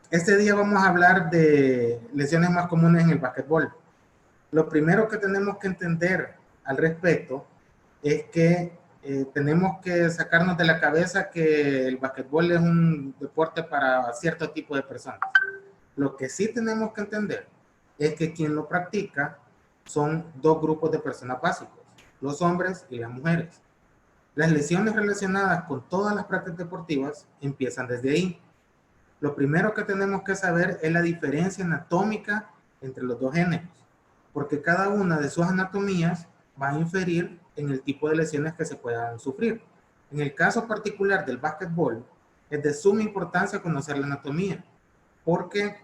Este día vamos a hablar de lesiones más comunes en el básquetbol. Lo primero que tenemos que entender al respecto es que tenemos que sacarnos de la cabeza que el básquetbol es un deporte para cierto tipo de personas. Lo que sí tenemos que entender es que quien lo practica son dos grupos de personas básicos, los hombres y las mujeres. Las lesiones relacionadas con todas las prácticas deportivas empiezan desde ahí. Lo primero que tenemos que saber es la diferencia anatómica entre los dos géneros, porque cada una de sus anatomías va a inferir en el tipo de lesiones que se puedan sufrir. En el caso particular del básquetbol, es de suma importancia conocer la anatomía, porque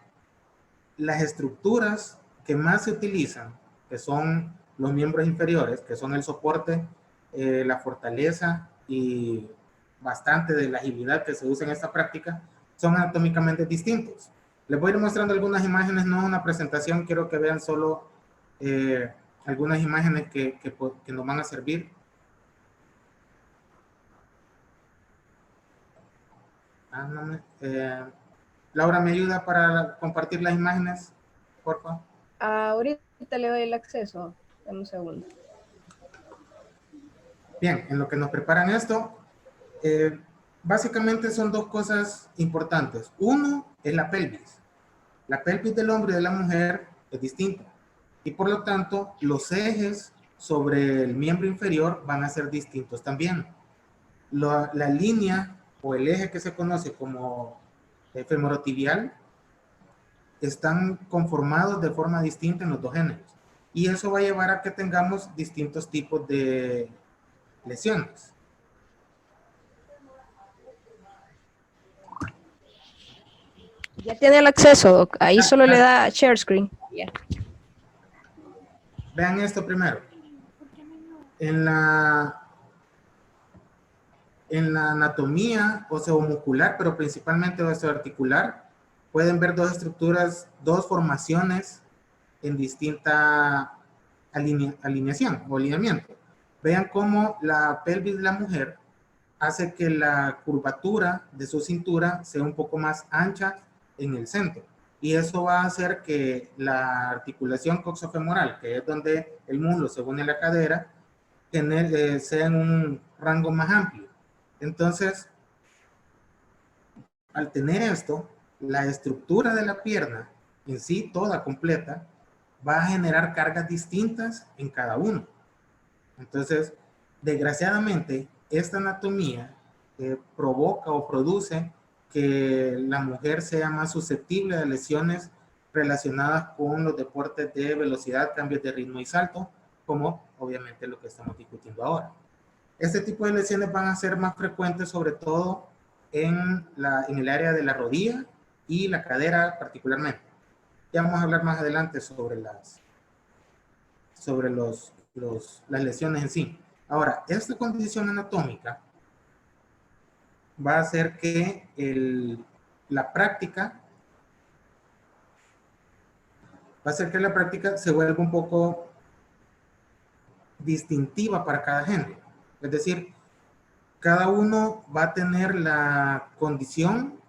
las estructuras que más se utilizan, que son los miembros inferiores, que son el soporte, la fortaleza y bastante de la agilidad que se usa en esta práctica, son anatómicamente distintos. Les voy a ir mostrando algunas imágenes, no es una presentación, quiero que vean solo algunas imágenes que nos van a servir. Laura, ¿me ayuda para compartir las imágenes, por favor? Ahorita le doy el acceso. Dame un segundo. Bien, en lo que nos preparan esto, básicamente son dos cosas importantes. Uno es la pelvis. La pelvis del hombre y de la mujer es distinta. Y por lo tanto, los ejes sobre el miembro inferior van a ser distintos también. La línea o el eje que se conoce como femorotibial están conformados de forma distinta en los dos géneros. Y eso va a llevar a que tengamos distintos tipos de lesiones. Ya tiene el acceso, Doc. Ahí solo le da share screen. Yeah. Vean esto primero. En la anatomía oseomuscular, pero principalmente oseoarticular, pueden ver dos estructuras, dos formaciones en distinta alineación o alineamiento. Vean cómo la pelvis de la mujer hace que la curvatura de su cintura sea un poco más ancha en el centro. Y eso va a hacer que la articulación coxofemoral, que es donde el muslo se une a la cadera, sea en un rango más amplio. Entonces, al tener esto, la estructura de la pierna en sí, toda completa, va a generar cargas distintas en cada uno. Entonces, desgraciadamente, esta anatomía provoca o produce que la mujer sea más susceptible a lesiones relacionadas con los deportes de velocidad, cambios de ritmo y salto, como obviamente lo que estamos discutiendo ahora. Este tipo de lesiones van a ser más frecuentes, sobre todo en el área de la rodilla y la cadera particularmente. Ya vamos a hablar más adelante sobre las lesiones en sí. Ahora, esta condición anatómica va a hacer que la práctica se vuelva un poco distintiva para cada género. Es decir, cada uno va a tener una condición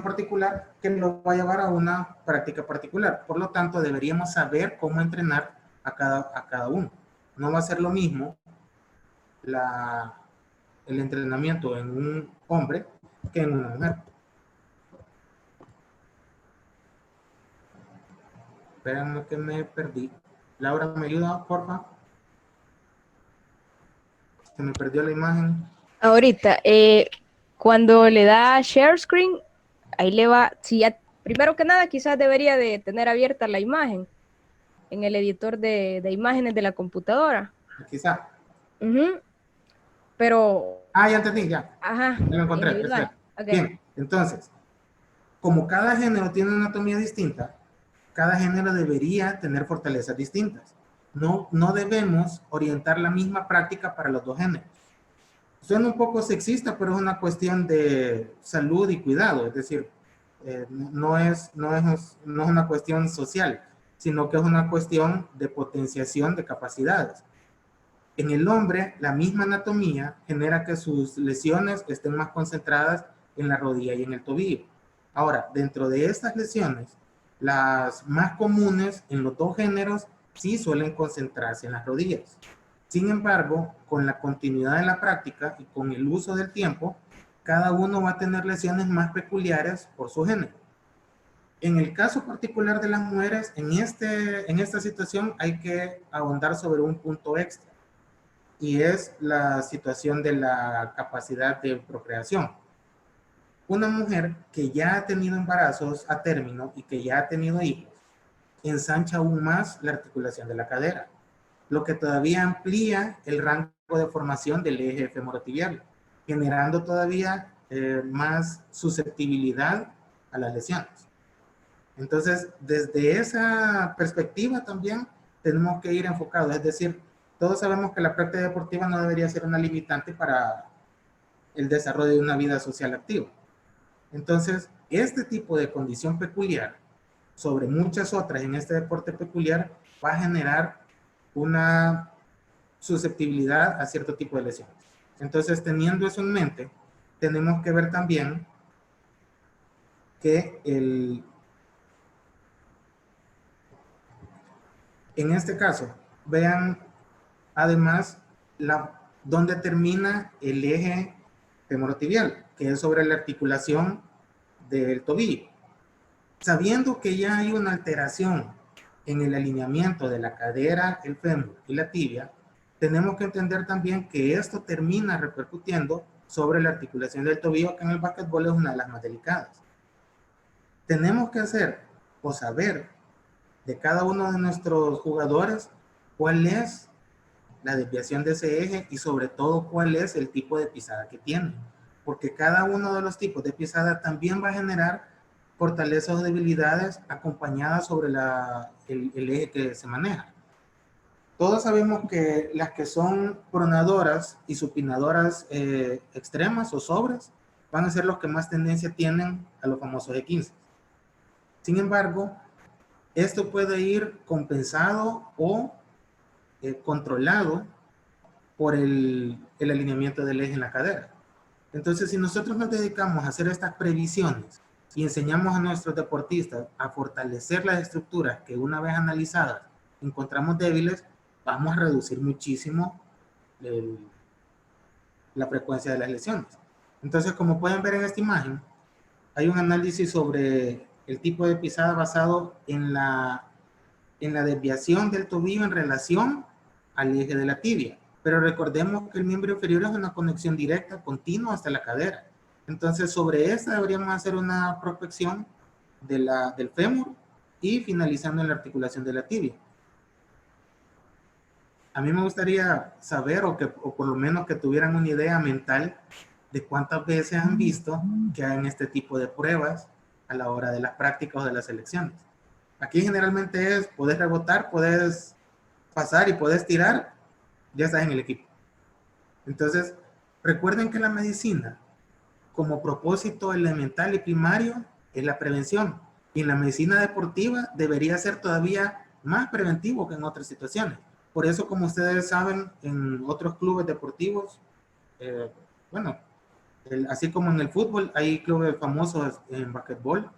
particular que lo va a llevar a una práctica particular. Por lo tanto, deberíamos saber cómo entrenar a cada uno. No va a ser lo mismo el entrenamiento en un hombre que en una mujer. Espérenme que me perdí. Laura, ¿me ayuda, porfa? Se me perdió la imagen. Ahorita, cuando le da share screen, ahí le va, si ya, primero que nada, quizás debería de tener abierta la imagen en el editor de imágenes de la computadora. Quizá. Pero... ya entendí, ya. Ajá. Ya lo encontré. Okay. Bien, entonces, como cada género tiene una anatomía distinta, cada género debería tener fortalezas distintas. No debemos orientar la misma práctica para los dos géneros. Suena un poco sexista, pero es una cuestión de salud y cuidado. Es decir, no es una cuestión social, sino que es una cuestión de potenciación de capacidades. En el hombre, la misma anatomía genera que sus lesiones estén más concentradas en la rodilla y en el tobillo. Ahora, dentro de estas lesiones, las más comunes en los dos géneros sí suelen concentrarse en las rodillas. Sin embargo, con la continuidad de la práctica y con el uso del tiempo, cada uno va a tener lesiones más peculiares por su género. En el caso particular de las mujeres, en esta situación hay que ahondar sobre un punto extra, y es la situación de la capacidad de procreación. Una mujer que ya ha tenido embarazos a término y que ya ha tenido hijos, ensancha aún más la articulación de la cadera, lo que todavía amplía el rango de formación del eje femorotibial, generando todavía más susceptibilidad a las lesiones. Entonces, desde esa perspectiva también tenemos que ir enfocados, es decir, todos sabemos que la práctica deportiva no debería ser una limitante para el desarrollo de una vida social activa. Entonces, este tipo de condición peculiar, sobre muchas otras en este deporte peculiar, va a generar una susceptibilidad a cierto tipo de lesiones. Entonces, teniendo eso en mente, tenemos que ver también que en este caso, vean además dónde termina el eje femorotibial, que es sobre la articulación del tobillo. Sabiendo que ya hay una alteración en el alineamiento de la cadera, el fémur y la tibia, tenemos que entender también que esto termina repercutiendo sobre la articulación del tobillo, que en el básquetbol es una de las más delicadas. Tenemos que hacer o saber de cada uno de nuestros jugadores cuál es la desviación de ese eje y sobre todo cuál es el tipo de pisada que tiene, porque cada uno de los tipos de pisada también va a generar fortalezas o debilidades acompañadas sobre el eje que se maneja. Todos sabemos que las que son pronadoras y supinadoras extremas o sobres van a ser los que más tendencia tienen a los famosos E15. Sin embargo, esto puede ir compensado o controlado por el alineamiento del eje en la cadera. Entonces, si nosotros nos dedicamos a hacer estas previsiones y enseñamos a nuestros deportistas a fortalecer las estructuras que una vez analizadas encontramos débiles, vamos a reducir muchísimo la frecuencia de las lesiones. Entonces, como pueden ver en esta imagen, hay un análisis sobre el tipo de pisada basado en la desviación del tobillo en relación al eje de la tibia. Pero recordemos que el miembro inferior es una conexión directa, continua hasta la cadera. Entonces, sobre esta deberíamos hacer una prospección del fémur y finalizando en la articulación de la tibia. A mí me gustaría saber, o por lo menos que tuvieran una idea mental de cuántas veces han visto que hagan este tipo de pruebas a la hora de las prácticas o de las selecciones. Aquí generalmente es, podés rebotar, podés pasar y podés tirar, ya estás en el equipo. Entonces, recuerden que la medicina, como propósito elemental y primario, es la prevención. Y en la medicina deportiva debería ser todavía más preventivo que en otras situaciones. Por eso, como ustedes saben, en otros clubes deportivos, así como en el fútbol, hay clubes famosos en básquetbol,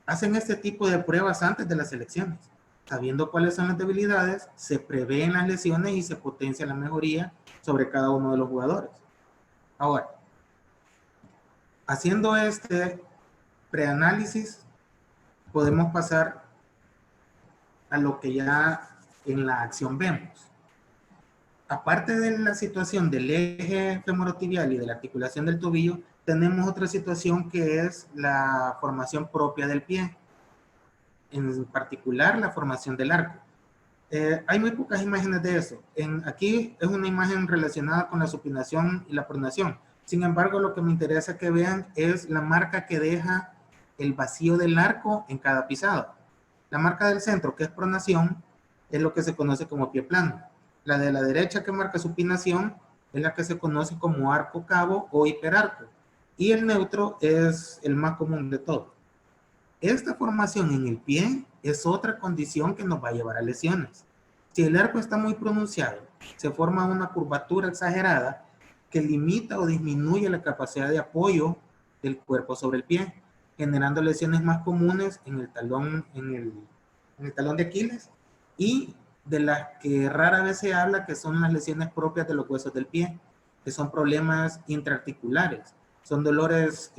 hacen este tipo de pruebas antes de las selecciones. Sabiendo cuáles son las debilidades, se prevén las lesiones y se potencia la mejoría sobre cada uno de los jugadores. Ahora, haciendo este preanálisis, podemos pasar a lo que ya en la acción vemos. Aparte de la situación del eje femorotibial y de la articulación del tobillo, tenemos otra situación que es la formación propia del pie, en particular la formación del arco. Hay muy pocas imágenes de eso. Aquí es una imagen relacionada con la supinación y la pronación. Sin embargo, lo que me interesa que vean es la marca que deja el vacío del arco en cada pisada. La marca del centro, que es pronación, es lo que se conoce como pie plano. La de la derecha, que marca supinación, es la que se conoce como arco cabo o hiperarco. Y el neutro es el más común de todos. Esta formación en el pie es otra condición que nos va a llevar a lesiones. Si el arco está muy pronunciado, se forma una curvatura exagerada que limita o disminuye la capacidad de apoyo del cuerpo sobre el pie, generando lesiones más comunes en el talón, en el talón de Aquiles, y de las que rara vez se habla, que son las lesiones propias de los huesos del pie, que son problemas intraarticulares, son dolores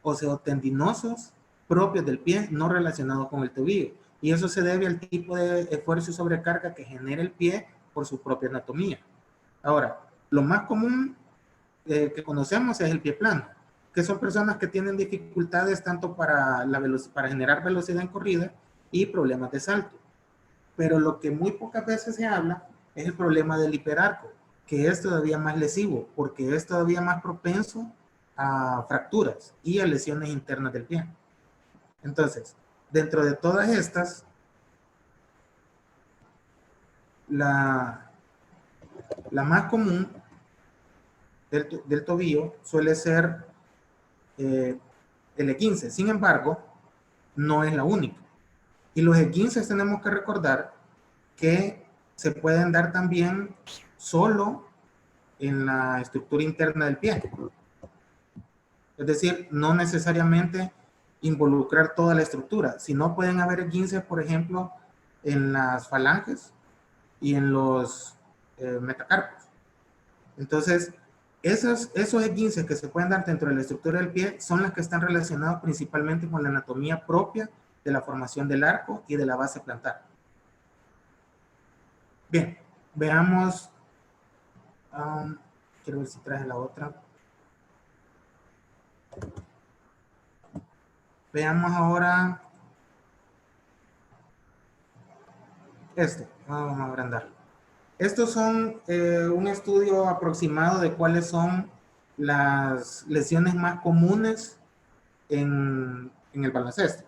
osteotendinosos propios del pie, no relacionados con el tobillo. Y eso se debe al tipo de esfuerzo y sobrecarga que genera el pie por su propia anatomía. Ahora, lo más común que conocemos es el pie plano, que son personas que tienen dificultades tanto para generar velocidad en corrida y problemas de salto. Pero lo que muy pocas veces se habla es el problema del hiperarco, que es todavía más lesivo, porque es todavía más propenso a fracturas y a lesiones internas del pie. Entonces, dentro de todas estas, la más común del tobillo suele ser el E15. Sin embargo, no es la única. Y los E15 tenemos que recordar que se pueden dar también solo en la estructura interna del pie. Es decir, no necesariamente involucrar toda la estructura, sino pueden haber E15, por ejemplo, en las falanges y en los metacarpos. Entonces, esos E15 que se pueden dar dentro de la estructura del pie son las que están relacionados principalmente con la anatomía propia de la formación del arco y de la base plantar. Bien, veamos. Quiero ver si traje la otra. Veamos ahora esto. Vamos a agrandar. Estos son un estudio aproximado de cuáles son las lesiones más comunes en el baloncesto.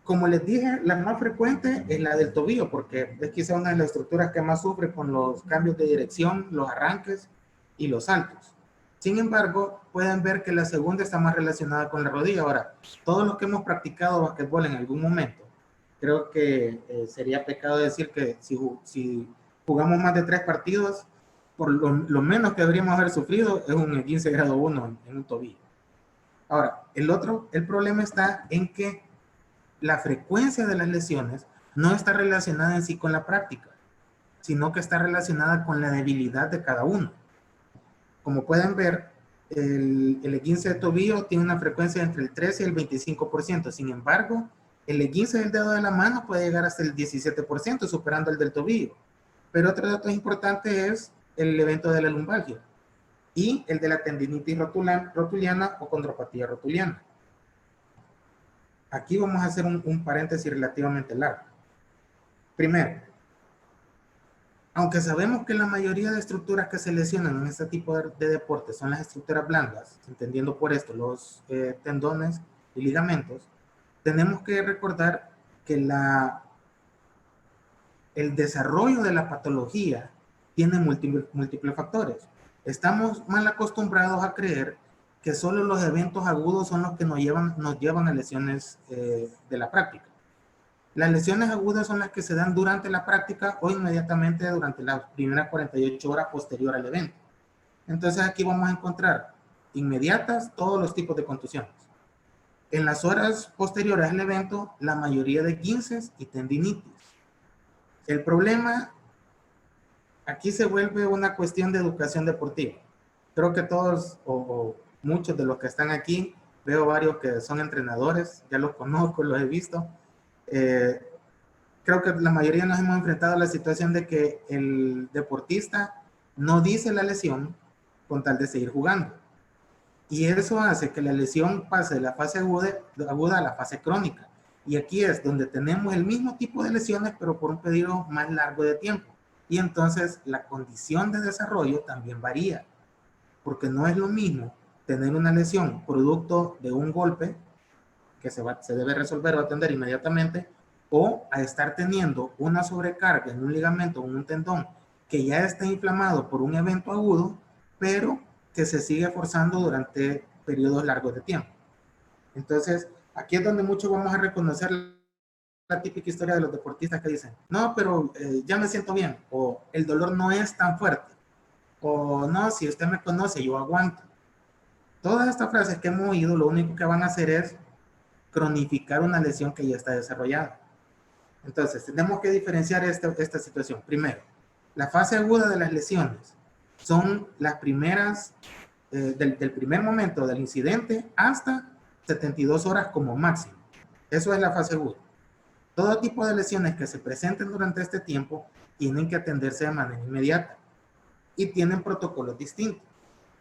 Como les dije, la más frecuente es la del tobillo, porque es quizá una de las estructuras que más sufre con los cambios de dirección, los arranques y los saltos. Sin embargo, pueden ver que la segunda está más relacionada con la rodilla. Ahora, todos los que hemos practicado basquetbol en algún momento, creo que sería pecado decir que si jugamos más de 3 partidos, por lo menos que deberíamos haber sufrido es un 15 grado 1 en un tobillo. Ahora, el problema está en que la frecuencia de las lesiones no está relacionada en sí con la práctica, sino que está relacionada con la debilidad de cada uno. Como pueden ver, el E15 de tobillo tiene una frecuencia entre el 13 y el 25%. Sin embargo, el E15 del dedo de la mano puede llegar hasta el 17%, superando el del tobillo. Pero otro dato importante es el evento de la lumbalgia y el de la tendinitis rotuliana o condropatía rotuliana. Aquí vamos a hacer un paréntesis relativamente largo. Primero, aunque sabemos que la mayoría de estructuras que se lesionan en este tipo de deportes son las estructuras blandas, entendiendo por esto los tendones y ligamentos, tenemos que recordar que el desarrollo de la patología tiene múltiples factores. Estamos mal acostumbrados a creer que solo los eventos agudos son los que nos llevan a lesiones de la práctica. Las lesiones agudas son las que se dan durante la práctica o inmediatamente durante las primeras 48 horas posterior al evento. Entonces aquí vamos a encontrar inmediatas todos los tipos de contusiones. En las horas posteriores al evento, la mayoría de esguinces y tendinitis. El problema aquí se vuelve una cuestión de educación deportiva. Creo que todos o muchos de los que están aquí, veo varios que son entrenadores, ya los conozco, los he visto. Creo que la mayoría nos hemos enfrentado a la situación de que el deportista no dice la lesión con tal de seguir jugando. Y eso hace que la lesión pase de la fase aguda a la fase crónica. Y aquí es donde tenemos el mismo tipo de lesiones, pero por un periodo más largo de tiempo. Y entonces la condición de desarrollo también varía, porque no es lo mismo tener una lesión producto de un golpe que se debe resolver o atender inmediatamente, o a estar teniendo una sobrecarga en un ligamento o en un tendón que ya está inflamado por un evento agudo, pero que se sigue forzando durante periodos largos de tiempo. Entonces, aquí es donde muchos vamos a reconocer la típica historia de los deportistas que dicen, no, pero ya me siento bien, o el dolor no es tan fuerte, o no, si usted me conoce, yo aguanto. Todas estas frases que hemos oído, lo único que van a hacer es cronificar una lesión que ya está desarrollada. Entonces, tenemos que diferenciar esta situación. Primero, la fase aguda de las lesiones son las primeras, del primer momento del incidente hasta 72 horas como máximo. Eso es la fase aguda. Todo tipo de lesiones que se presenten durante este tiempo tienen que atenderse de manera inmediata y tienen protocolos distintos.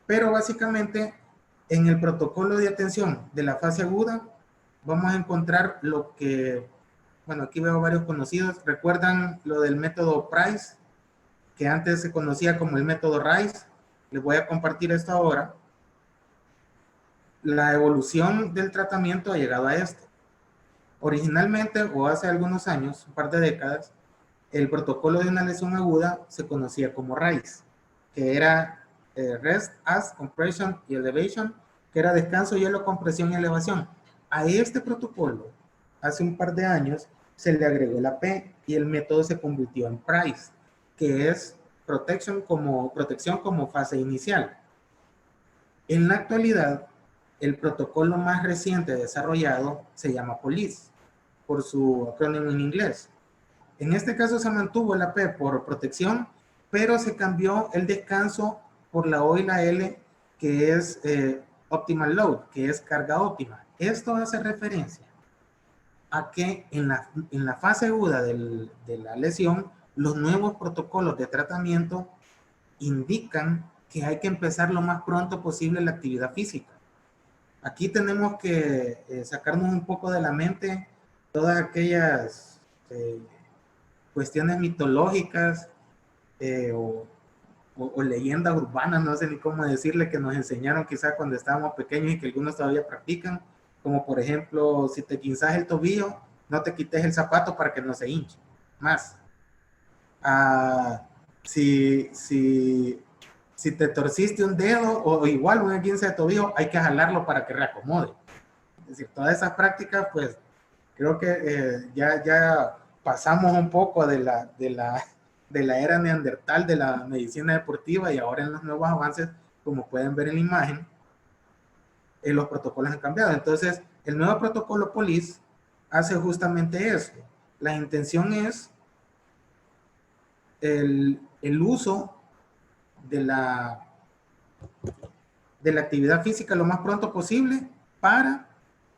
Pero básicamente, en el protocolo de atención de la fase aguda, vamos a encontrar lo que, bueno, aquí veo varios conocidos. ¿Recuerdan lo del método Price, que antes se conocía como el método Rice? Les voy a compartir esto ahora. La evolución del tratamiento ha llegado a esto. Originalmente, o hace algunos años, un par de décadas, el protocolo de una lesión aguda se conocía como RICE, que era Rest, As, Compression y Elevation, que era descanso, hielo, compresión y elevación. A este protocolo, hace un par de años, se le agregó la P y el método se convirtió en PRICE, que es protección como fase inicial. En la actualidad, el protocolo más reciente desarrollado se llama POLICE, por su acrónimo en inglés. En este caso se mantuvo la P por protección, pero se cambió el descanso por la O y la L, que es Optimal Load, que es carga óptima. Esto hace referencia a que en la fase aguda de la lesión, los nuevos protocolos de tratamiento indican que hay que empezar lo más pronto posible la actividad física. Aquí tenemos que sacarnos un poco de la mente todas aquellas cuestiones mitológicas o leyendas urbanas, no sé ni cómo decirle, que nos enseñaron quizás cuando estábamos pequeños y que algunos todavía practican, como por ejemplo, si te quinzas el tobillo, no te quites el zapato para que no se hinche más. Si te torciste un dedo o igual un esguince de tobillo, hay que jalarlo para que reacomode. Es decir, todas esas prácticas, pues creo que ya pasamos un poco de la era neandertal de la medicina deportiva, y ahora en los nuevos avances, como pueden ver en la imagen, los protocolos han cambiado. Entonces, el nuevo protocolo POLICE hace justamente eso. La intención es el uso de la actividad física lo más pronto posible para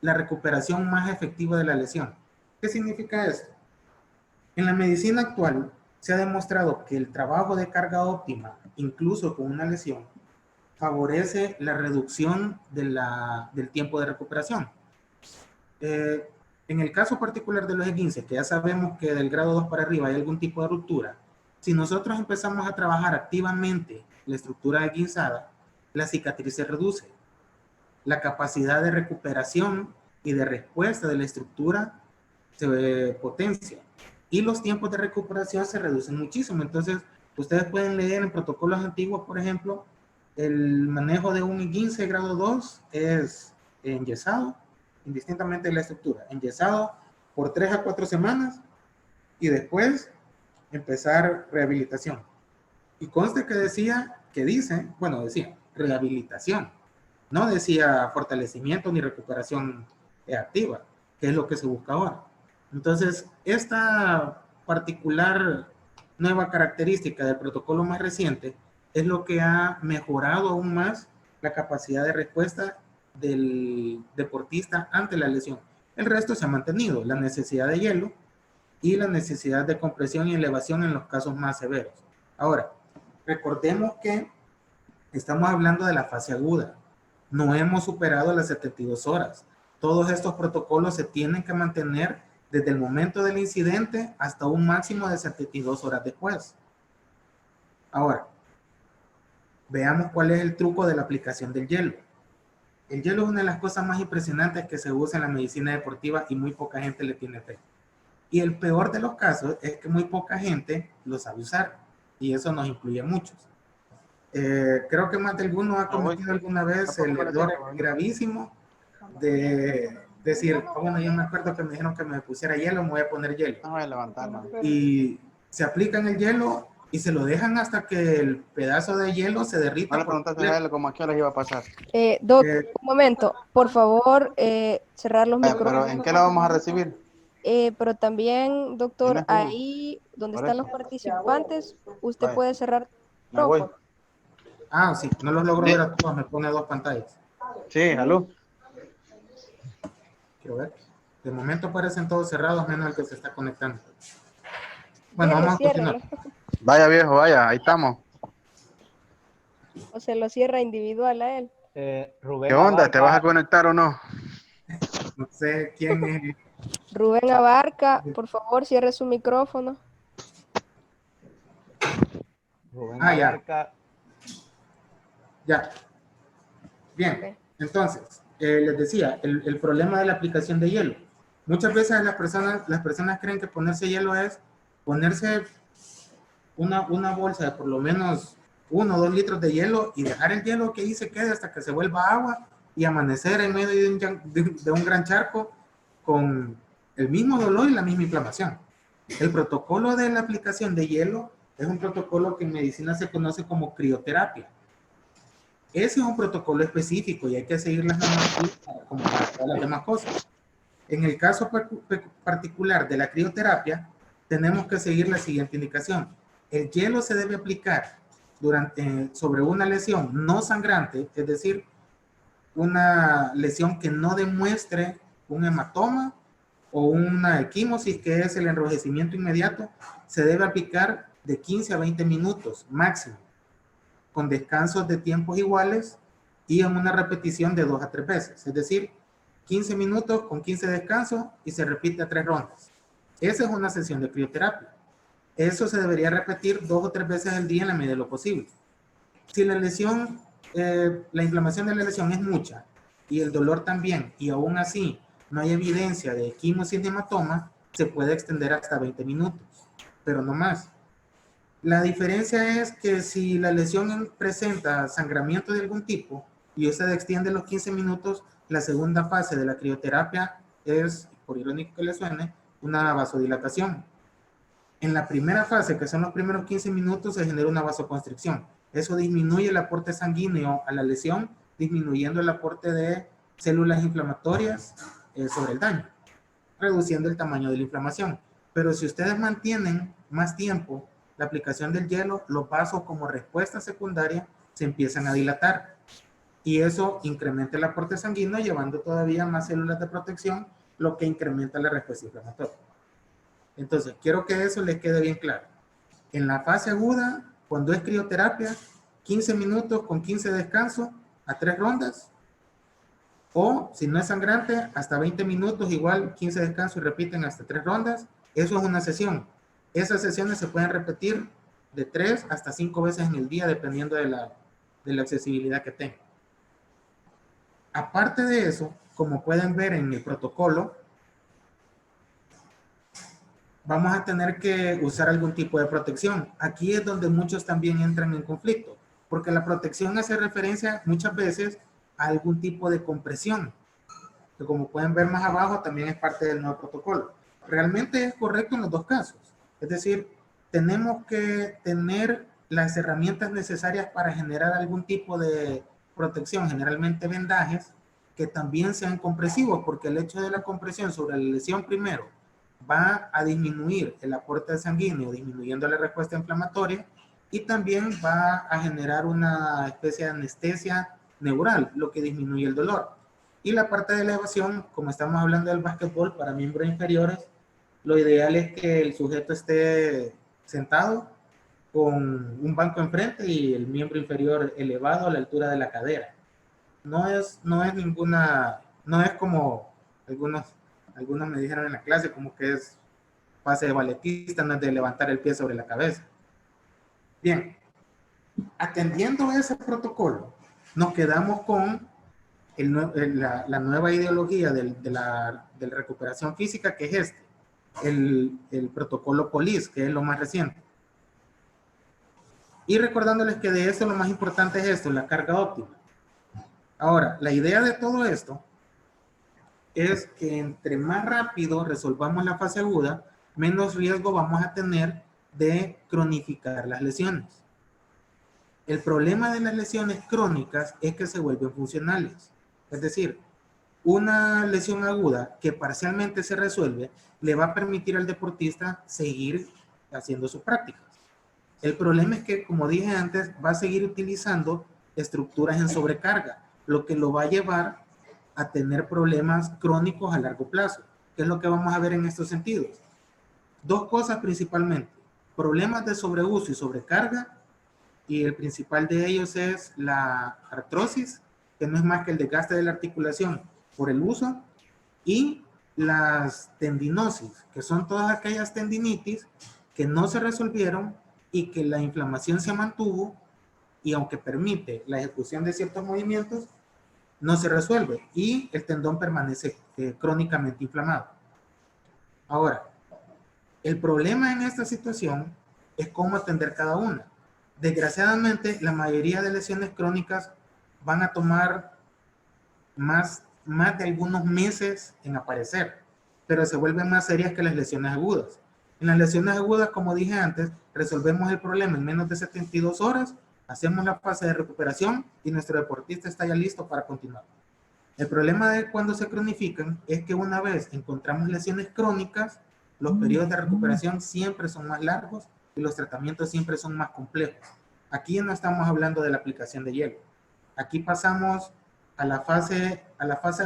la recuperación más efectiva de la lesión. ¿Qué significa esto? En la medicina actual se ha demostrado que el trabajo de carga óptima, incluso con una lesión, favorece la reducción del tiempo de recuperación. En el caso particular de los esguinces, que ya sabemos que del grado 2 para arriba hay algún tipo de ruptura, si nosotros empezamos a trabajar activamente la estructura esguinzada, la cicatriz se reduce. La capacidad de recuperación y de respuesta de la estructura se potencia. Y los tiempos de recuperación se reducen muchísimo. Entonces, ustedes pueden leer en protocolos antiguos, por ejemplo, el manejo de un esguince grado 2 es enyesado, indistintamente de la estructura, enyesado por 3 a 4 semanas y después empezar rehabilitación. Y conste que decía rehabilitación. No decía fortalecimiento ni recuperación activa, que es lo que se busca ahora. Entonces, esta particular nueva característica del protocolo más reciente es lo que ha mejorado aún más la capacidad de respuesta del deportista ante la lesión. El resto se ha mantenido, la necesidad de hielo y la necesidad de compresión y elevación en los casos más severos. Ahora, recordemos que estamos hablando de la fase aguda. No hemos superado las 72 horas. Todos estos protocolos se tienen que mantener desde el momento del incidente hasta un máximo de 72 horas después. Ahora, veamos cuál es el truco de la aplicación del hielo. El hielo es una de las cosas más impresionantes que se usa en la medicina deportiva y muy poca gente le tiene fe. Y el peor de los casos es que muy poca gente lo sabe usar, y eso nos incluye a muchos. Creo que más de alguno ha cometido alguna vez el error gravísimo de decir, bueno, yo me acuerdo que me dijeron que me pusiera hielo, me voy a poner hielo. No voy a levantar, ¿no? Y se aplican el hielo y se lo dejan hasta que el pedazo de hielo se derrita. No le preguntaste a él como a qué horas iba a pasar. Doc, un momento, por favor, cerrar los Pero micrófonos. ¿en qué la vamos a recibir? Pero también, En doctor, este bus. ahí donde Por están eso. los participantes, usted Vaya. puede cerrar el Me voy. micrófono. Ah, sí, no los logro ver a todos, me pone dos pantallas. Sí, aló. Quiero ver. De momento parecen todos cerrados, menos el que se está conectando. Bueno, vamos a Ciérrelo. continuar. Vaya viejo, vaya, ahí estamos. O se lo cierra individual a él. Rubén ¿Qué onda? Abarca. ¿Te vas a conectar o no? No sé quién es. Rubén Abarca, por favor, cierre su micrófono. Rubén Ya. Abarca. Ya. Bien, Ok. entonces, les decía, el problema de la aplicación de hielo. Muchas veces las personas creen que ponerse hielo es ponerse una bolsa de por lo menos 1 o 2 litros de hielo y dejar el hielo que ahí se quede hasta que se vuelva agua y amanecer en medio de un gran charco con el mismo dolor y la misma inflamación. El protocolo de la aplicación de hielo es un protocolo que en medicina se conoce como crioterapia. Ese es un protocolo específico y hay que seguir las normas como para todas las demás cosas. En el caso particular de la crioterapia, tenemos que seguir la siguiente indicación. El hielo se debe aplicar sobre una lesión no sangrante, es decir, una lesión que no demuestre un hematoma o una equimosis, que es el enrojecimiento inmediato. Se debe aplicar de 15 a 20 minutos máximo, con descansos de tiempos iguales y en una repetición de 2 a 3 veces. Es decir, 15 minutos con 15 descansos y se repite a 3 rondas. Esa es una sesión de crioterapia. Eso se debería repetir 2 o 3 veces al día en la medida de lo posible. Si la lesión, la inflamación de la lesión es mucha y el dolor también, y aún así no hay evidencia de equimosis de hematoma, se puede extender hasta 20 minutos, pero no más. La diferencia es que si la lesión presenta sangramiento de algún tipo y se extiende los 15 minutos, la segunda fase de la crioterapia es, por irónico que le suene, una vasodilatación. En la primera fase, que son los primeros 15 minutos, se genera una vasoconstricción. Eso disminuye el aporte sanguíneo a la lesión, disminuyendo el aporte de células inflamatorias sobre el daño, reduciendo el tamaño de la inflamación. Pero si ustedes mantienen más tiempo la aplicación del hielo, los vasos como respuesta secundaria se empiezan a dilatar y eso incrementa el aporte sanguíneo, llevando todavía más células de protección, lo que incrementa la respuesta inflamatoria. Entonces, quiero que eso les quede bien claro. En la fase aguda, cuando es crioterapia, 15 minutos con 15 descansos a 3 rondas, o si no es sangrante, hasta 20 minutos, igual 15 descansos y repiten hasta 3 rondas. Eso es una sesión. Esas sesiones se pueden repetir de 3 hasta 5 veces en el día, dependiendo de la accesibilidad que tengan. Aparte de eso, como pueden ver en el protocolo, vamos a tener que usar algún tipo de protección. Aquí es donde muchos también entran en conflicto, porque la protección hace referencia muchas veces a algún tipo de compresión, que como pueden ver más abajo también es parte del nuevo protocolo. Realmente es correcto en los dos casos. Es decir, tenemos que tener las herramientas necesarias para generar algún tipo de protección, generalmente vendajes, que también sean compresivos, porque el hecho de la compresión sobre la lesión primero va a disminuir el aporte sanguíneo, disminuyendo la respuesta inflamatoria, y también va a generar una especie de anestesia neural, lo que disminuye el dolor. Y la parte de elevación, como estamos hablando del básquetbol para miembros inferiores, lo ideal es que el sujeto esté sentado con un banco enfrente y el miembro inferior elevado a la altura de la cadera. No es como algunos me dijeron en la clase, como que es fase de balletista, no es de levantar el pie sobre la cabeza. Bien, atendiendo ese protocolo, nos quedamos con la nueva ideología de la recuperación física, que es el protocolo POLIS, que es lo más reciente. Y recordándoles que de eso lo más importante es esto, la carga óptima. Ahora, la idea de todo esto es que entre más rápido resolvamos la fase aguda, menos riesgo vamos a tener de cronificar las lesiones. El problema de las lesiones crónicas es que se vuelven funcionales. Es decir, una lesión aguda que parcialmente se resuelve le va a permitir al deportista seguir haciendo sus prácticas. El problema es que, como dije antes, va a seguir utilizando estructuras en sobrecarga, lo que lo va a llevar a tener problemas crónicos a largo plazo. ¿Qué es lo que vamos a ver en estos sentidos? Dos cosas principalmente: problemas de sobreuso y sobrecarga, y el principal de ellos es la artrosis, que no es más que el desgaste de la articulación por el uso, y las tendinosis, que son todas aquellas tendinitis que no se resolvieron y que la inflamación se mantuvo, y aunque permite la ejecución de ciertos movimientos, no se resuelve y el tendón permanece crónicamente inflamado. Ahora, el problema en esta situación es cómo atender cada una. Desgraciadamente, la mayoría de lesiones crónicas van a tomar más de algunos meses en aparecer, pero se vuelven más serias que las lesiones agudas. En las lesiones agudas, como dije antes, resolvemos el problema en menos de 72 horas, hacemos la fase de recuperación y nuestro deportista está ya listo para continuar. El problema de cuando se cronifican es que una vez encontramos lesiones crónicas, los periodos de recuperación siempre son más largos y los tratamientos siempre son más complejos. Aquí no estamos hablando de la aplicación de hielo. Aquí pasamos a la fase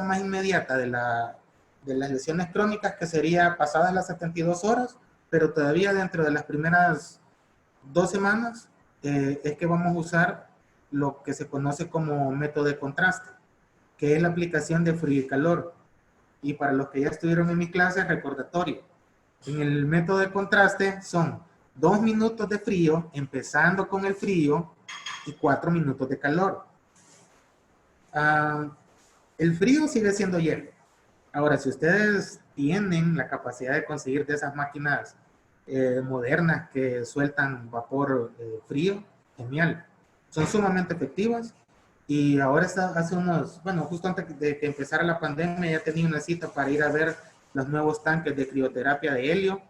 más inmediata de las lesiones crónicas, que sería pasadas las 72 horas, pero todavía dentro de las primeras 2 semanas es que vamos a usar lo que se conoce como método de contraste, que es la aplicación de frío y calor. Y para los que ya estuvieron en mi clase, recordatorio. En el método de contraste son 2 minutos de frío, empezando con el frío, y 4 minutos de calor. El frío sigue siendo hielo. Ahora, si ustedes tienen la capacidad de conseguir de esas máquinas modernas que sueltan vapor frío, genial. Son sumamente efectivas. Y ahora justo antes de que empezara la pandemia, ya tenía una cita para ir a ver los nuevos tanques de crioterapia de helio,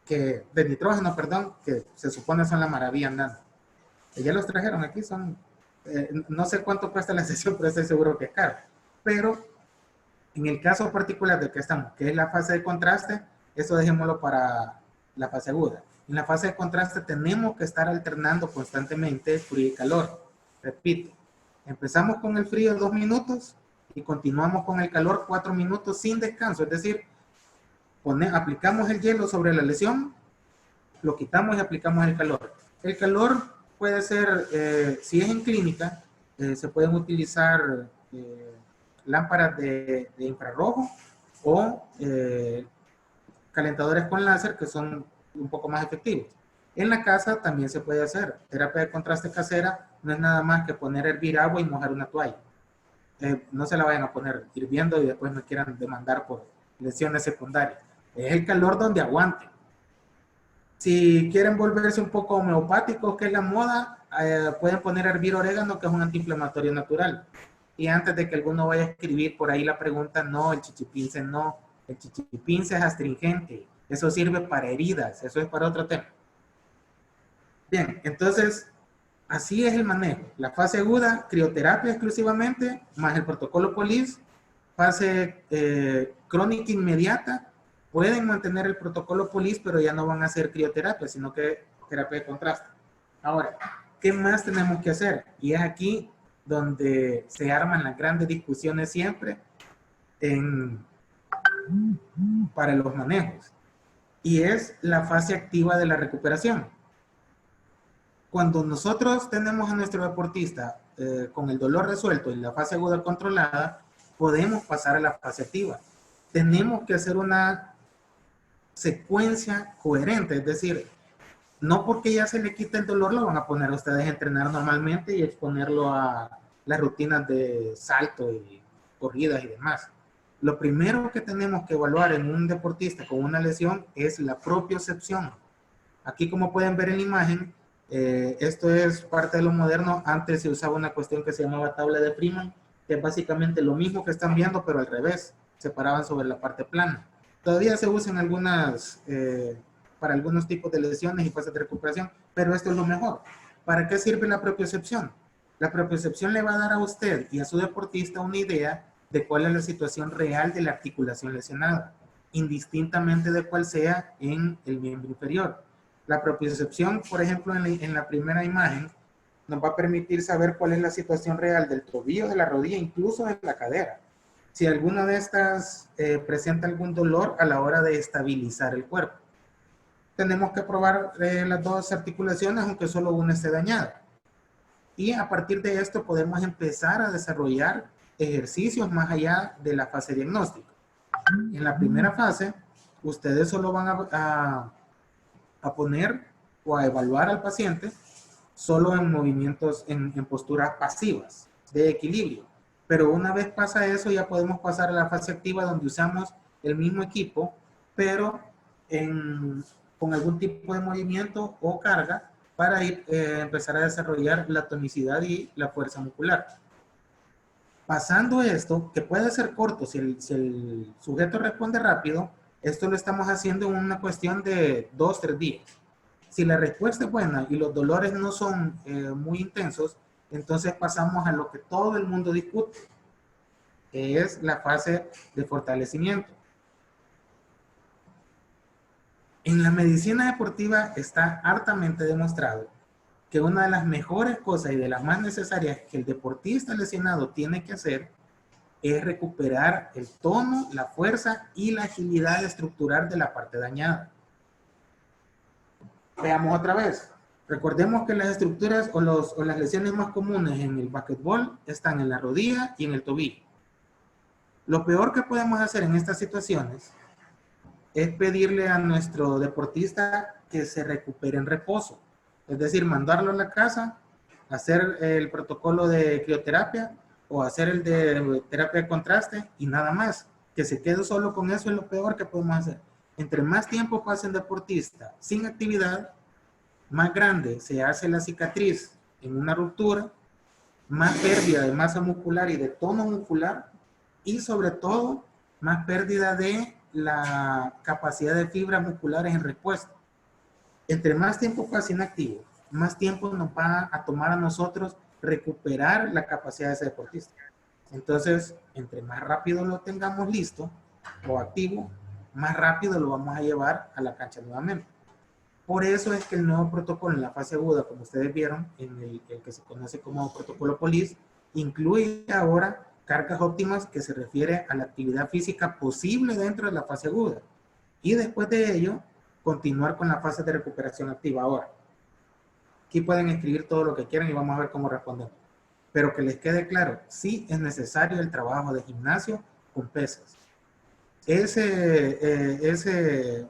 de nitrógeno, perdón, que se supone son la maravilla andando. Ya los trajeron aquí, no sé cuánto cuesta la sesión, pero estoy seguro que es caro. Pero en el caso particular de que estamos, que es la fase de contraste, eso dejémoslo para la fase aguda. En la fase de contraste tenemos que estar alternando constantemente frío y calor. Repito, empezamos con el frío 2 minutos y continuamos con el calor 4 minutos sin descanso. Es decir, aplicamos el hielo sobre la lesión, lo quitamos y aplicamos el calor. El calor puede ser, si es en clínica, se pueden utilizar lámparas de infrarrojo o calentadores con láser, que son un poco más efectivos. En la casa también se puede hacer. Terapia de contraste casera no es nada más que poner a hervir agua y mojar una toalla. No se la vayan a poner hirviendo y después me quieran demandar por lesiones secundarias. Es el calor donde aguante. Si quieren volverse un poco homeopáticos, que es la moda, pueden poner a hervir orégano, que es un antiinflamatorio natural. Y antes de que alguno vaya a escribir por ahí la pregunta, no, el chichipince no. El chichipince es astringente. Eso sirve para heridas. Eso es para otro tema. Bien, entonces, así es el manejo. La fase aguda, crioterapia exclusivamente, más el protocolo POLIS. Fase crónica inmediata, pueden mantener el protocolo POLIS, pero ya no van a hacer crioterapia, sino que terapia de contraste. Ahora, ¿qué más tenemos que hacer? Y es aquí donde se arman las grandes discusiones siempre para los manejos. Y es la fase activa de la recuperación. Cuando nosotros tenemos a nuestro deportista con el dolor resuelto y la fase aguda controlada, podemos pasar a la fase activa. Tenemos que hacer una secuencia coherente, es decir, no porque ya se le quita el dolor lo van a poner a ustedes a entrenar normalmente y exponerlo a las rutinas de salto y corridas y demás. Lo primero que tenemos que evaluar en un deportista con una lesión es la propiocepción. Aquí, como pueden ver en la imagen, esto es parte de lo moderno. Antes se usaba una cuestión que se llamaba tabla de Freeman, que es básicamente lo mismo que están viendo, pero al revés. Se paraban sobre la parte plana. Todavía se usan algunas para algunos tipos de lesiones y fases de recuperación, pero esto es lo mejor. ¿Para qué sirve la propiocepción? La propiocepción le va a dar a usted y a su deportista una idea de cuál es la situación real de la articulación lesionada, indistintamente de cuál sea en el miembro inferior. La propiocepción, por ejemplo, en la primera imagen, nos va a permitir saber cuál es la situación real del tobillo, de la rodilla, incluso de la cadera. Si alguna de estas presenta algún dolor a la hora de estabilizar el cuerpo. Tenemos que probar las dos articulaciones, aunque solo una esté dañada. Y a partir de esto podemos empezar a desarrollar ejercicios más allá de la fase diagnóstica. En la primera fase, ustedes solo van a poner o a evaluar al paciente solo en movimientos, en posturas pasivas de equilibrio. Pero una vez pasa eso, ya podemos pasar a la fase activa donde usamos el mismo equipo, pero con algún tipo de movimiento o carga para empezar a desarrollar la tonicidad y la fuerza muscular. Pasando esto, que puede ser corto si el sujeto responde rápido, esto lo estamos haciendo en una cuestión de 2-3 días. Si la respuesta es buena y los dolores no son muy intensos, entonces pasamos a lo que todo el mundo discute, que es la fase de fortalecimiento. En la medicina deportiva está hartamente demostrado que una de las mejores cosas y de las más necesarias que el deportista lesionado tiene que hacer es recuperar el tono, la fuerza y la agilidad estructural de la parte dañada. Veamos otra vez. Recordemos que las estructuras o las lesiones más comunes en el básquetbol están en la rodilla y en el tobillo. Lo peor que podemos hacer en estas situaciones es pedirle a nuestro deportista que se recupere en reposo. Es decir, mandarlo a la casa, hacer el protocolo de crioterapia o hacer el de terapia de contraste y nada más. Que se quede solo con eso es lo peor que podemos hacer. Entre más tiempo pase el deportista sin actividad, más grande se hace la cicatriz en una ruptura, más pérdida de masa muscular y de tono muscular y sobre todo más pérdida de la capacidad de fibras musculares en respuesta. Entre más tiempo pase inactivo, más tiempo nos va a tomar a nosotros recuperar la capacidad de ese deportista. Entonces, entre más rápido lo tengamos listo o activo, más rápido lo vamos a llevar a la cancha nuevamente. Por eso es que el nuevo protocolo en la fase aguda, como ustedes vieron, en el que se conoce como protocolo POLIS, incluye ahora cargas óptimas que se refiere a la actividad física posible dentro de la fase aguda. Y después de ello, continuar con la fase de recuperación activa. Ahora, aquí pueden escribir todo lo que quieran y vamos a ver cómo respondemos. Pero que les quede claro, sí es necesario el trabajo de gimnasio con pesas. Ese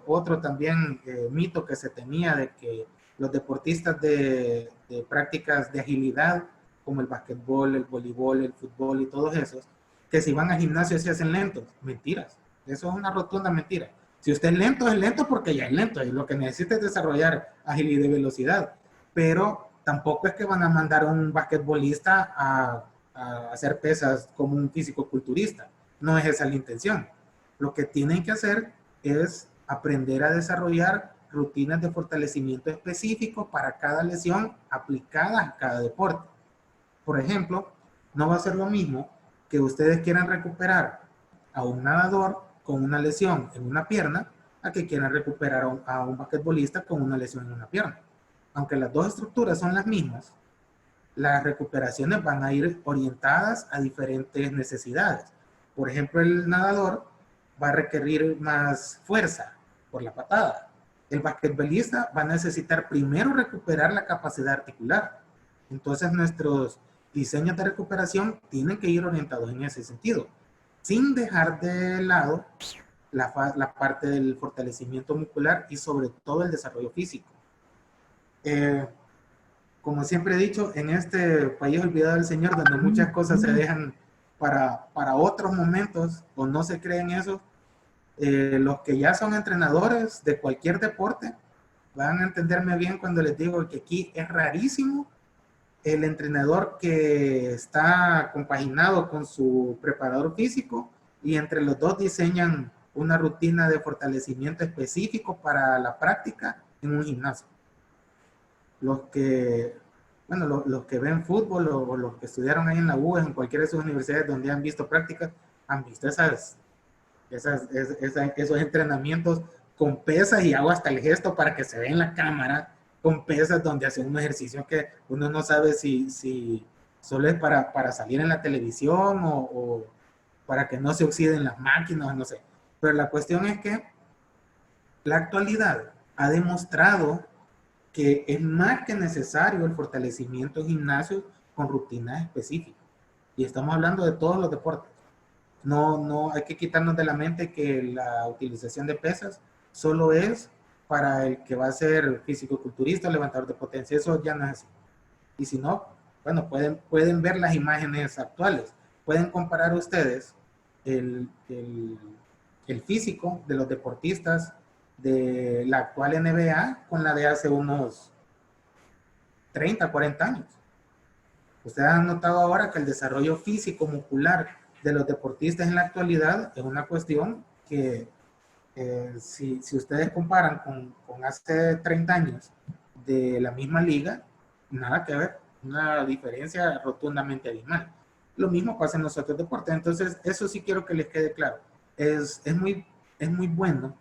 otro también mito que se tenía de que los deportistas de prácticas de agilidad, como el basquetbol, el voleibol, el fútbol y todos esos, que si van al gimnasio se hacen lentos. Mentiras. Eso es una rotunda mentira. Si usted es lento porque ya es lento y lo que necesita es desarrollar agilidad y velocidad. Pero tampoco es que van a mandar a un basquetbolista a hacer pesas como un físico-culturista. No es esa la intención. Lo que tienen que hacer es aprender a desarrollar rutinas de fortalecimiento específicos para cada lesión aplicadas a cada deporte. Por ejemplo, no va a ser lo mismo que ustedes quieran recuperar a un nadador con una lesión en una pierna a que quieran recuperar a un basquetbolista con una lesión en una pierna. Aunque las dos estructuras son las mismas, las recuperaciones van a ir orientadas a diferentes necesidades. Por ejemplo, el nadador va a requerir más fuerza por la patada. El basquetbolista va a necesitar primero recuperar la capacidad articular. Entonces, nuestros diseños de recuperación tienen que ir orientados en ese sentido, sin dejar de lado la parte del fortalecimiento muscular y sobre todo el desarrollo físico. Como siempre he dicho, en este país olvidado del Señor, donde muchas cosas se dejan para otros momentos o no se creen eso, los que ya son entrenadores de cualquier deporte van a entenderme bien cuando les digo que aquí es rarísimo el entrenador que está compaginado con su preparador físico y entre los dos diseñan una rutina de fortalecimiento específico para la práctica en un gimnasio. Los que, bueno, los que ven fútbol o los que estudiaron ahí en la UAS, en cualquiera de sus universidades donde han visto prácticas, han visto esos entrenamientos con pesas, y hago hasta el gesto para que se vea en la cámara, con pesas donde hacen un ejercicio que uno no sabe si solo es para salir en la televisión o para que no se oxiden las máquinas, no sé. Pero la cuestión es que la actualidad ha demostrado que es más que necesario el fortalecimiento en gimnasios con rutinas específicas. Y estamos hablando de todos los deportes. No hay que quitarnos de la mente que la utilización de pesas solo es para el que va a ser físico-culturista o levantador de potencia. Eso ya no es así. Y si no, bueno, pueden ver las imágenes actuales. Pueden comparar ustedes el físico de los deportistas de la actual NBA con la de hace unos 30, 40 años. Ustedes han notado ahora que el desarrollo físico muscular de los deportistas en la actualidad es una cuestión que si ustedes comparan con hace 30 años de la misma liga, nada que ver, una diferencia rotundamente abismal. Lo mismo pasa en los otros deportes. Entonces, eso sí quiero que les quede claro. Es muy bueno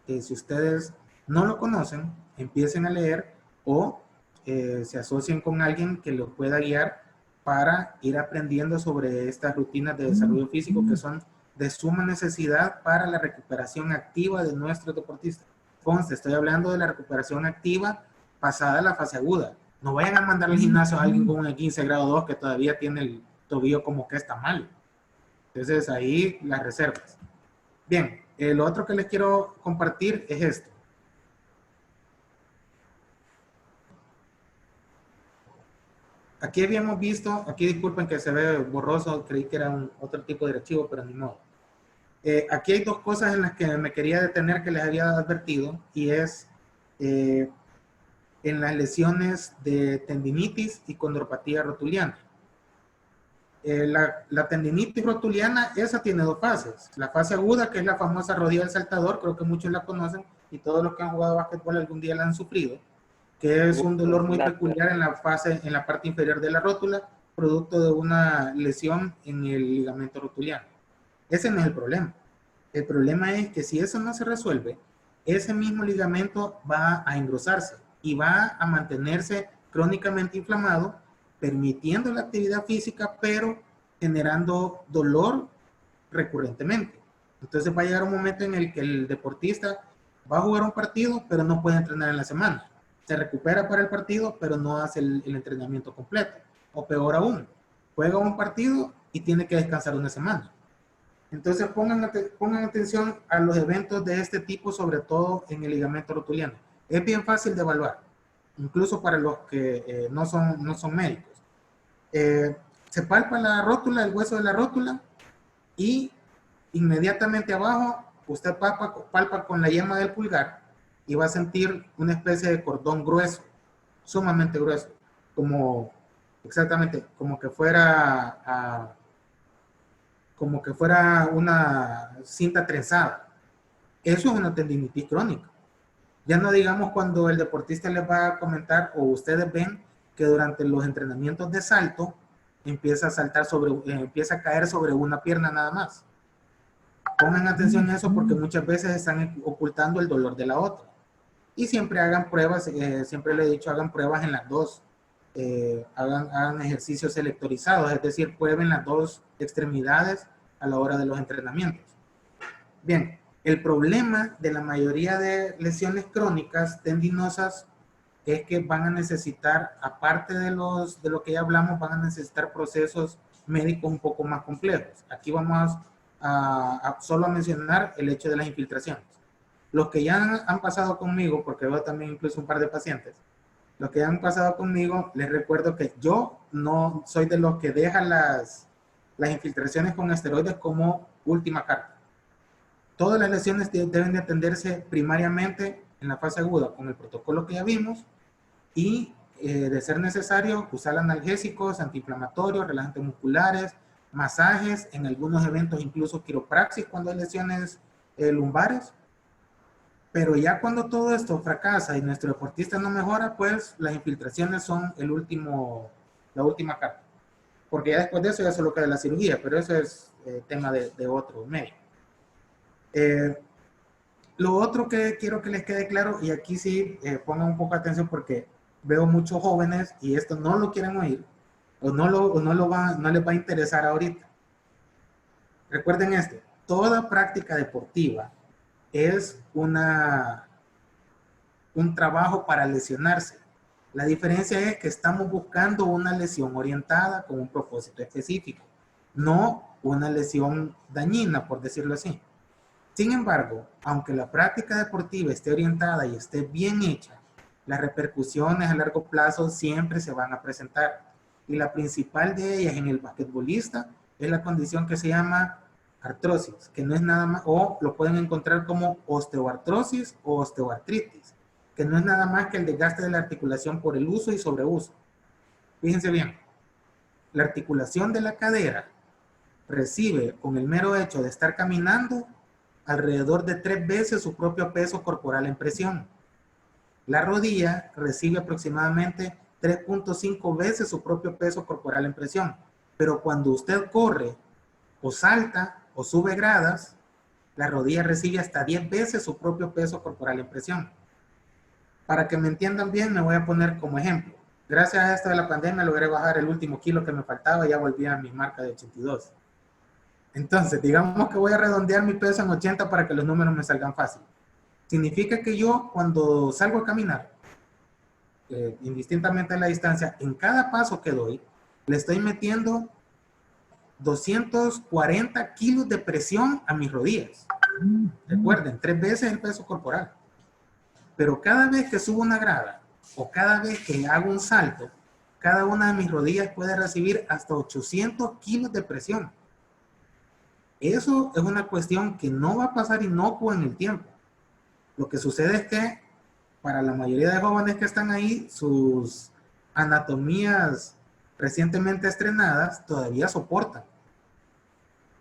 que si ustedes no lo conocen, empiecen a leer o se asocien con alguien que los pueda guiar para ir aprendiendo sobre estas rutinas de desarrollo físico que son de suma necesidad para la recuperación activa de nuestros deportistas. Conste, estoy hablando de la recuperación activa pasada la fase aguda. No vayan a mandar al gimnasio a alguien con un 15 grado 2 que todavía tiene el tobillo como que está mal. Entonces ahí las reservas. Bien, lo otro que les quiero compartir es esto. Aquí habíamos visto, aquí disculpen que se ve borroso, creí que era otro tipo de archivo, pero ni modo. Aquí hay dos cosas en las que me quería detener que les había advertido, y es en las lesiones de tendinitis y condropatía rotuliana. La tendinitis rotuliana, esa tiene dos fases. La fase aguda, que es la famosa rodilla del saltador, creo que muchos la conocen y todos los que han jugado básquetbol algún día la han sufrido, que es un dolor muy peculiar en la parte inferior de la rótula, producto de una lesión en el ligamento rotuliano. Ese no es el problema. El problema es que si eso no se resuelve, ese mismo ligamento va a engrosarse y va a mantenerse crónicamente inflamado, permitiendo la actividad física, pero generando dolor recurrentemente. Entonces va a llegar un momento en el que el deportista va a jugar un partido, pero no puede entrenar en la semana. Se recupera para el partido, pero no hace el entrenamiento completo. O peor aún, juega un partido y tiene que descansar una semana. Entonces pongan atención a los eventos de este tipo, sobre todo en el ligamento rotuliano. Es bien fácil de evaluar, incluso para los que no son médicos. Se palpa la rótula, el hueso de la rótula, y inmediatamente abajo usted palpa con la yema del pulgar y va a sentir una especie de cordón grueso, sumamente grueso, exactamente como que fuera una cinta trenzada. Eso es una tendinitis crónica. Ya no digamos cuando el deportista les va a comentar, o ustedes ven que durante los entrenamientos de salto empieza a caer sobre una pierna nada más. Pongan atención a eso, porque muchas veces están ocultando el dolor de la otra. Y siempre hagan pruebas, siempre le he dicho, hagan pruebas en las dos. Hagan ejercicios selectorizados, es decir, prueben las dos extremidades a la hora de los entrenamientos. Bien, el problema de la mayoría de lesiones crónicas tendinosas es que van a necesitar, aparte de lo que ya hablamos, van a necesitar procesos médicos un poco más complejos. Aquí vamos solo a mencionar el hecho de las infiltraciones. Los que ya han pasado conmigo, porque veo también incluso un par de pacientes, los que han pasado conmigo, les recuerdo que yo no soy de los que dejan las infiltraciones con esteroides como última carta. Todas las lesiones deben de atenderse primariamente en la fase aguda con el protocolo que ya vimos, y de ser necesario usar analgésicos, antiinflamatorios, relajantes musculares, masajes, en algunos eventos incluso quiropraxis cuando hay lesiones lumbares. Pero ya cuando todo esto fracasa y nuestro deportista no mejora, pues las infiltraciones son la última carta. Porque ya después de eso ya solo queda la cirugía, pero eso es tema de otro medio. Lo otro que quiero que les quede claro, y aquí sí pongan un poco de atención porque veo muchos jóvenes y esto no lo quieren oír, o no les va a interesar ahorita. Recuerden esto, toda práctica deportiva es un trabajo para lesionarse. La diferencia es que estamos buscando una lesión orientada con un propósito específico, no una lesión dañina, por decirlo así. Sin embargo, aunque la práctica deportiva esté orientada y esté bien hecha, las repercusiones a largo plazo siempre se van a presentar. Y la principal de ellas en el basquetbolista es la condición que se llama artrosis, que no es nada más, o lo pueden encontrar como osteoartrosis o osteoartritis, que no es nada más que el desgaste de la articulación por el uso y sobreuso. Fíjense bien, la articulación de la cadera recibe, con el mero hecho de estar caminando, alrededor de 3 veces su propio peso corporal en presión. La rodilla recibe aproximadamente 3.5 veces su propio peso corporal en presión. Pero cuando usted corre o salta o sube gradas, la rodilla recibe hasta 10 veces su propio peso corporal en presión. Para que me entiendan bien, me voy a poner como ejemplo. Gracias a esto de la pandemia logré bajar el último kilo que me faltaba y ya volví a mi marca de 82. Entonces, digamos que voy a redondear mi peso en 80 para que los números me salgan fácil. Significa que yo, cuando salgo a caminar, indistintamente de la distancia, en cada paso que doy, le estoy metiendo 240 kilos de presión a mis rodillas. Recuerden, 3 veces el peso corporal. Pero cada vez que subo una grada o cada vez que hago un salto, cada una de mis rodillas puede recibir hasta 800 kilos de presión. Eso es una cuestión que no va a pasar inocua en el tiempo. Lo que sucede es que para la mayoría de jóvenes que están ahí, sus anatomías recientemente estrenadas todavía soportan.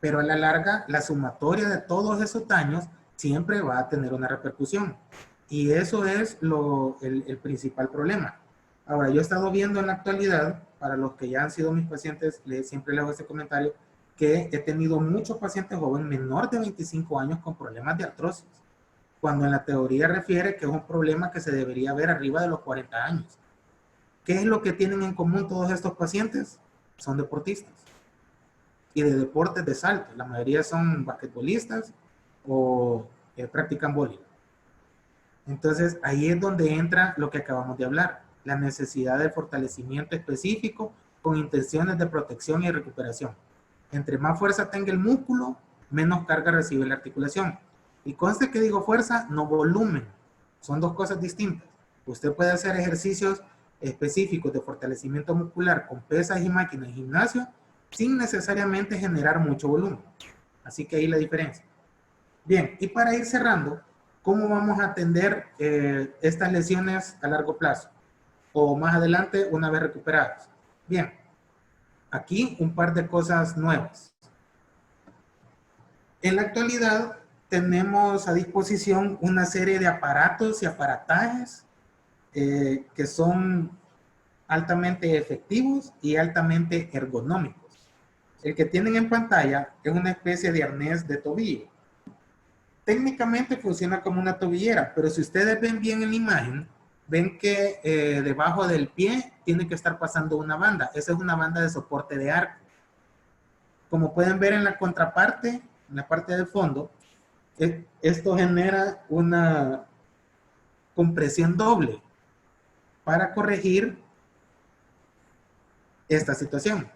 Pero a la larga, la sumatoria de todos esos daños siempre va a tener una repercusión. Y eso es el principal problema. Ahora, yo he estado viendo en la actualidad, para los que ya han sido mis pacientes, siempre les hago este comentario, que he tenido muchos pacientes jóvenes menor de 25 años con problemas de artrosis, cuando en la teoría refiere que es un problema que se debería ver arriba de los 40 años. ¿Qué es lo que tienen en común todos estos pacientes? Son deportistas y de deportes de salto. La mayoría son basquetbolistas o practican voleibol. Entonces, ahí es donde entra lo que acabamos de hablar, la necesidad de fortalecimiento específico con intenciones de protección y recuperación. Entre más fuerza tenga el músculo, menos carga recibe la articulación. Y conste que digo fuerza, no volumen. Son dos cosas distintas. Usted puede hacer ejercicios específicos de fortalecimiento muscular con pesas y máquinas en gimnasio sin necesariamente generar mucho volumen. Así que ahí la diferencia. Bien, y para ir cerrando, ¿cómo vamos a atender estas lesiones a largo plazo? O más adelante, una vez recuperadas. Bien, aquí un par de cosas nuevas. En la actualidad tenemos a disposición una serie de aparatos y aparatajes que son altamente efectivos y altamente ergonómicos. El que tienen en pantalla es una especie de arnés de tobillo. Técnicamente funciona como una tobillera, pero si ustedes ven bien en la imagen, ven que debajo del pie tiene que estar pasando una banda. Esa es una banda de soporte de arco. Como pueden ver en la contraparte, en la parte del fondo, esto genera una compresión doble para corregir esta situación.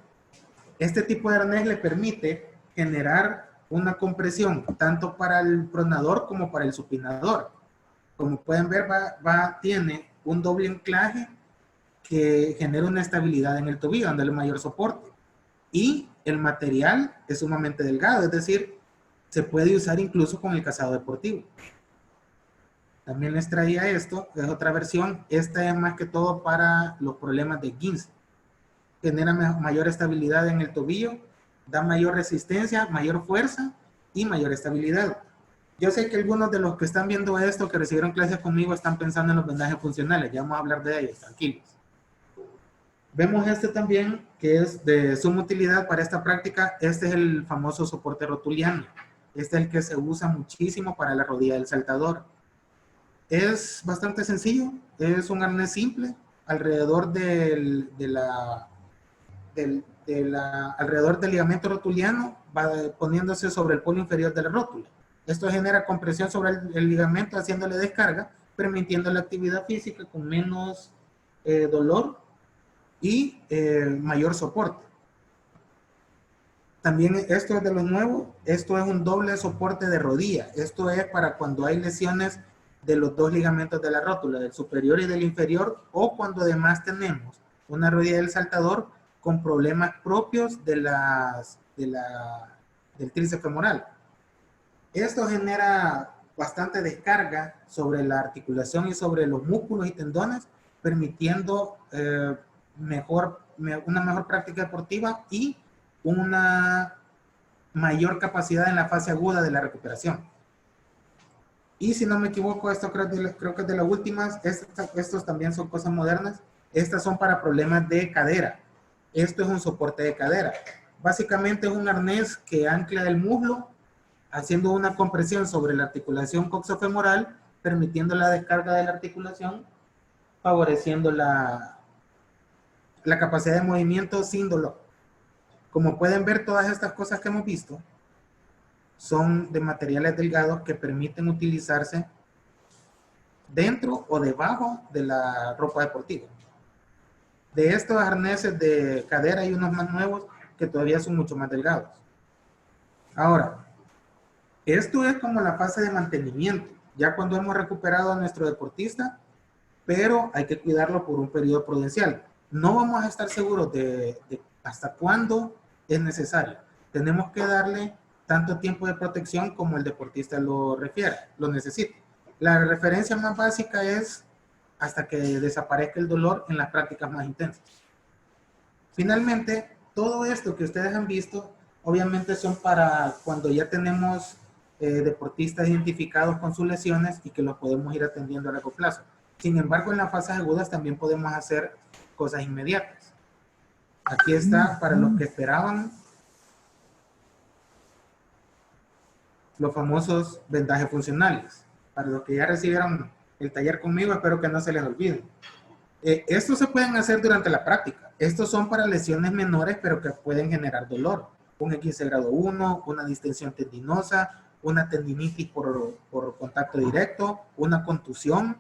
Este tipo de arnés le permite generar una compresión tanto para el pronador como para el supinador. Como pueden ver, tiene un doble anclaje que genera una estabilidad en el tobillo, dándole mayor soporte. Y el material es sumamente delgado, es decir, se puede usar incluso con el calzado deportivo. También les traía esto, es otra versión. Esta es más que todo para los problemas de esguince. Genera mayor estabilidad en el tobillo, da mayor resistencia, mayor fuerza y mayor estabilidad. Yo sé que algunos de los que están viendo esto, que recibieron clases conmigo, están pensando en los vendajes funcionales. Ya vamos a hablar de ellos, tranquilos. Vemos este también, que es de suma utilidad para esta práctica. Este es el famoso soporte rotuliano. Este es el que se usa muchísimo para la rodilla del saltador. Es bastante sencillo. Es un arnés simple. Alrededor alrededor del ligamento rotuliano va poniéndose sobre el polo inferior de la rótula. Esto genera compresión sobre el ligamento, haciéndole descarga, permitiendo la actividad física con menos dolor y mayor soporte. También esto es de los nuevos, esto es un doble soporte de rodilla. Esto es para cuando hay lesiones de los dos ligamentos de la rótula, del superior y del inferior, o cuando además tenemos una rodilla del saltador con problemas propios del tríceps femoral. Esto genera bastante descarga sobre la articulación y sobre los músculos y tendones, permitiendo una mejor práctica deportiva y una mayor capacidad en la fase aguda de la recuperación. Y si no me equivoco, esto creo que es de las últimas. Estos también son cosas modernas. Estas son para problemas de cadera. Esto es un soporte de cadera. Básicamente es un arnés que ancla el muslo, haciendo una compresión sobre la articulación coxofemoral, permitiendo la descarga de la articulación, favoreciendo la capacidad de movimiento sin dolor. Como pueden ver, todas estas cosas que hemos visto son de materiales delgados que permiten utilizarse dentro o debajo de la ropa deportiva. De estos arneses de cadera hay unos más nuevos que todavía son mucho más delgados. Ahora, esto es como la fase de mantenimiento, ya cuando hemos recuperado a nuestro deportista, pero hay que cuidarlo por un periodo prudencial. No vamos a estar seguros de hasta cuándo es necesario. Tenemos que darle tanto tiempo de protección como el deportista lo refiera, lo necesite. La referencia más básica es hasta que desaparezca el dolor en las prácticas más intensas. Finalmente, todo esto que ustedes han visto, obviamente son para cuando ya tenemos deportistas identificados con sus lesiones y que los podemos ir atendiendo a largo plazo. Sin embargo, en las fases agudas también podemos hacer cosas inmediatas. Aquí está, para los que esperaban, los famosos vendajes funcionales. Para los que ya recibieron el taller conmigo, espero que no se les olvide. Estos se pueden hacer durante la práctica. Estos son para lesiones menores, pero que pueden generar dolor. Un 15 grado 1, una distensión tendinosa, una tendinitis por contacto directo, una contusión.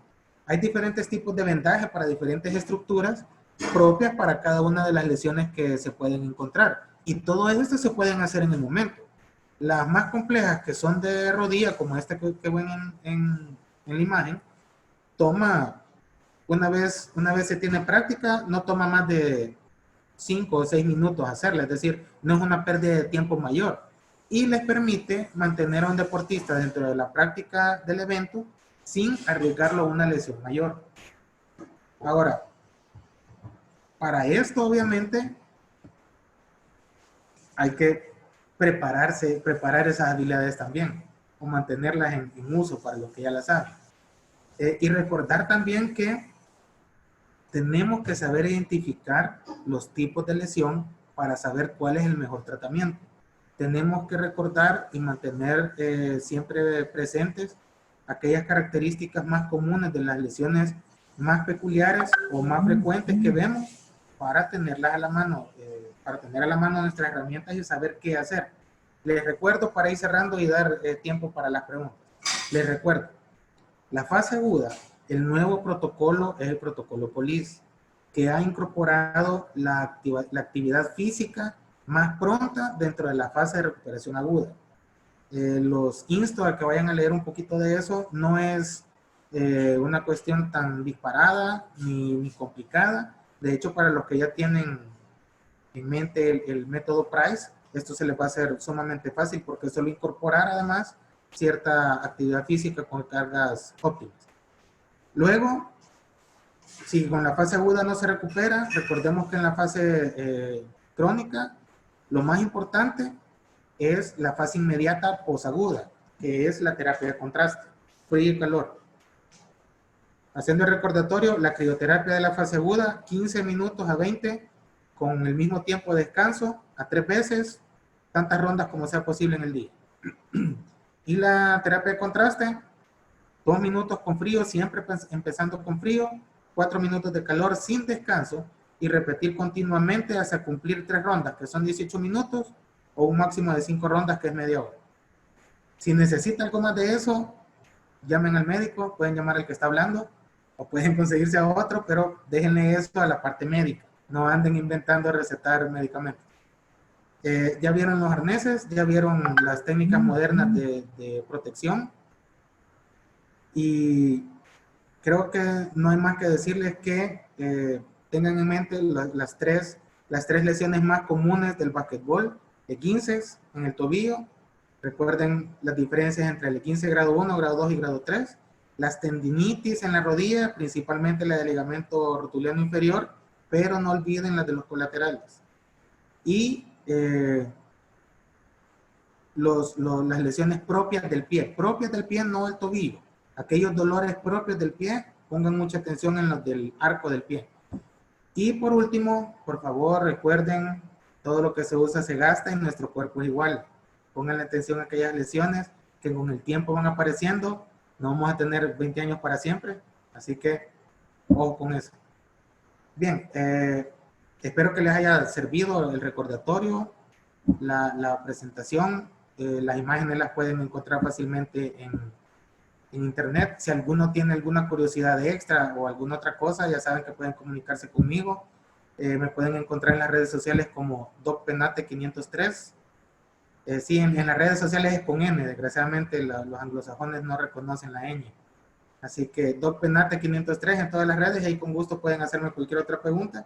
Hay diferentes tipos de vendaje para diferentes estructuras propias para cada una de las lesiones que se pueden encontrar. Y todo esto se pueden hacer en el momento. Las más complejas, que son de rodilla, como esta que ven en la imagen, toma, una vez se tiene práctica, no toma más de 5 o 6 minutos hacerla, es decir, no es una pérdida de tiempo mayor. Y les permite mantener a un deportista dentro de la práctica del evento sin arriesgarlo a una lesión mayor. Ahora, para esto obviamente hay que preparar esas habilidades también, o mantenerlas en uso para los que ya las saben. Y recordar también que tenemos que saber identificar los tipos de lesión para saber cuál es el mejor tratamiento. Tenemos que recordar y mantener siempre presentes aquellas características más comunes de las lesiones más peculiares o más frecuentes que vemos para tenerlas a la mano, para tener a la mano nuestras herramientas y saber qué hacer. Les recuerdo, para ir cerrando y dar tiempo para las preguntas, les recuerdo, la fase aguda, el nuevo protocolo es el protocolo POLIS, que ha incorporado la actividad física más pronta dentro de la fase de recuperación aguda. Los insto a que vayan a leer un poquito de eso. No es una cuestión tan disparada ni complicada. De hecho, para los que ya tienen en mente el método Price, esto se les va a hacer sumamente fácil porque solo incorporar además cierta actividad física con cargas óptimas. Luego, si con la fase aguda no se recupera, recordemos que en la fase crónica, lo más importante es la fase inmediata posaguda. que es la terapia de contraste, frío y calor. Haciendo el recordatorio, la crioterapia de la fase aguda, 15 minutos a 20, con el mismo tiempo de descanso, a 3 veces, tantas rondas como sea posible en el día. Y la terapia de contraste, 2 minutos con frío, siempre empezando con frío, 4 minutos de calor sin descanso, y repetir continuamente hasta cumplir 3 rondas, que son 18 minutos, o un máximo de 5 rondas, que es media hora. Si necesita algo más de eso, llamen al médico, pueden llamar al que está hablando, o pueden conseguirse a otro, pero déjenle esto a la parte médica. No anden inventando recetar medicamentos. Ya vieron los arneses, ya vieron las técnicas modernas de protección. Y creo que no hay más que decirles que tengan en mente las tres lesiones más comunes del básquetbol: esguinces en el tobillo. Recuerden las diferencias entre el esguince grado 1, grado 2 y grado 3. Las tendinitis en la rodilla, principalmente la del ligamento rotuliano inferior, pero no olviden las de los colaterales. Y las lesiones propias del pie, no del tobillo. Aquellos dolores propios del pie, pongan mucha atención en los del arco del pie. Y por último, por favor, recuerden, todo lo que se usa se gasta, y nuestro cuerpo es igual. Pongan atención a aquellas lesiones que con el tiempo van apareciendo. No vamos a tener 20 años para siempre, así que ojo con eso. Bien, espero que les haya servido el recordatorio, la presentación. Las imágenes las pueden encontrar fácilmente en internet. Si alguno tiene alguna curiosidad extra o alguna otra cosa, ya saben que pueden comunicarse conmigo. Me pueden encontrar en las redes sociales como DocPenate503. Sí, en las redes sociales es con N, desgraciadamente los anglosajones no reconocen la ñ. Así que DocPenate503 en todas las redes, y ahí con gusto pueden hacerme cualquier otra pregunta.